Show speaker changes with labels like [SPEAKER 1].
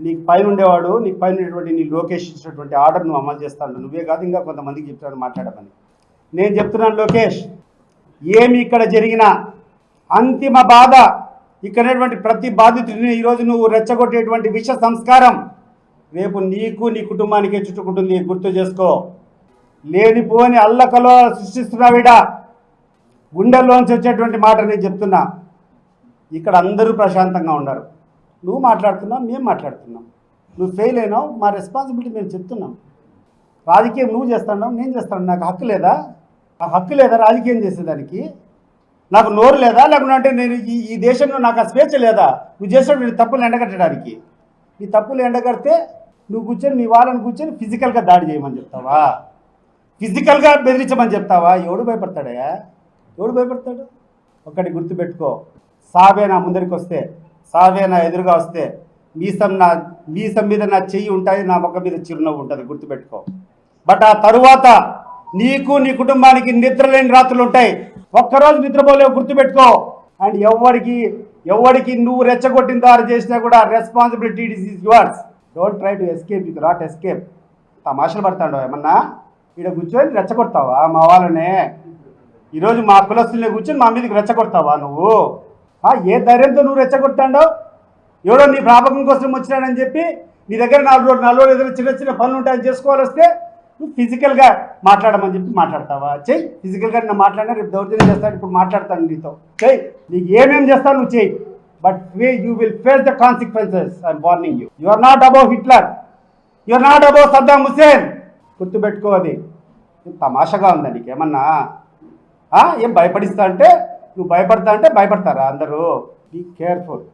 [SPEAKER 1] నీకు పైన ఉండేవాడు, నీకు పైన ఉండేటువంటి నీ లోకేష్ ఇచ్చినటువంటి ఆర్డర్ నువ్వు అమలు చేస్తాను. నువ్వే కాదు, ఇంకా కొంతమందికి చెప్తాను మాట్లాడమని. నేను చెప్తున్నాను లోకేష్, ఏమి ఇక్కడ జరిగినా అంతిమ బాధ ఇక్కడటువంటి ప్రతి బాధితుడిని ఈరోజు నువ్వు రెచ్చగొట్టేటువంటి విష సంస్కారం రేపు నీకు నీ కుటుంబానికే చుట్టుకుంటుంది. గుర్తు చేసుకో. లేనిపోని అల్లకలో సృష్టిస్తున్నావిడా. గుండెల్లోంచి వచ్చేటువంటి మాట నేను చెప్తున్నా. ఇక్కడ అందరూ ప్రశాంతంగా ఉన్నారు. నువ్వు మాట్లాడుతున్నావు, మేము మాట్లాడుతున్నాం. నువ్వు ఫెయిల్ అయినావు, మా రెస్పాన్సిబిలిటీ మేము చెప్తున్నాం. రాజకీయం నువ్వు చేస్తున్నావు, నేను చేస్తాను. నాకు హక్కు లేదా? నాకు హక్కు లేదా రాజకీయం చేసేదానికి? నాకు నోరు లేదా? లేకుంటే నేను ఈ దేశంలో నాకు ఆ స్వేచ్ఛ లేదా? నువ్వు చేసినటువంటి తప్పులు ఎండగట్టడానికి. నీ తప్పులు ఎండగడితే నువ్వు కూర్చొని మీ వాళ్ళని కూర్చొని ఫిజికల్గా దాడి చేయమని చెప్తావా? ఫిజికల్గా బెదిరించమని చెప్తావా? ఎవడు భయపడతాడా? ఎవడు భయపడతాడు? ఒకటి గుర్తుపెట్టుకో, సావే నా ముందరికి వస్తే, సావే నా ఎదురుగా వస్తే మీసం మీద నా చెయ్యి ఉంటుంది, నా ముఖం మీద చిరునవ్వు ఉంటుంది. గుర్తుపెట్టుకో. బట్ ఆ తరువాత నీకు నీ కుటుంబానికి నిద్రలేని రాత్రులు ఉంటాయి. ఒక్కరోజు నిద్రపోలేవు. గుర్తుపెట్టుకో. అండ్ ఎవరికి నువ్వు రెచ్చగొట్టిన దారి చేసినా కూడా responsibility is yours. Don't try to escape, you not escape. తమాషలు పడతాడు ఏమన్నా? ఇక్కడ కూర్చొని రెచ్చగొడతావా మా వాళ్ళనే? ఈరోజు మా కులస్తుల్ని కూర్చొని మా మీదకి రెచ్చగొడతావా నువ్వు? ఏ ధైర్యంతో నువ్వు రెచ్చగొట్టాడో? ఎవడో నీ ప్రాపకం కోసం వచ్చినాడని చెప్పి నీ దగ్గర 4 రోజులు ఏదైనా చిన్న చిన్న పనులు ఉంటాయని చేసుకోవాలి వస్తే నువ్వు ఫిజికల్గా మాట్లాడమని చెప్పి మాట్లాడతావా? చెయ్యి. ఫిజికల్గా నేను మాట్లాడినా రేపు దౌర్జన్యం చేస్తాను. ఇప్పుడు మాట్లాడతాను నీతో. చెయ్యి. నీకు ఏమేమి చేస్తాను నువ్వు చెయ్యి. But you will face the consequences. I'm warning you. You are not above Hitler, you are not above Saddam Hussein. గుర్తుపెట్టుకో. అది తమాషగా ఉందా నీకేమన్నా? ఏం భయపడిస్తా అంటే నువ్వు భయపడతా అంటే భయపడతారా అందరూ? Be careful.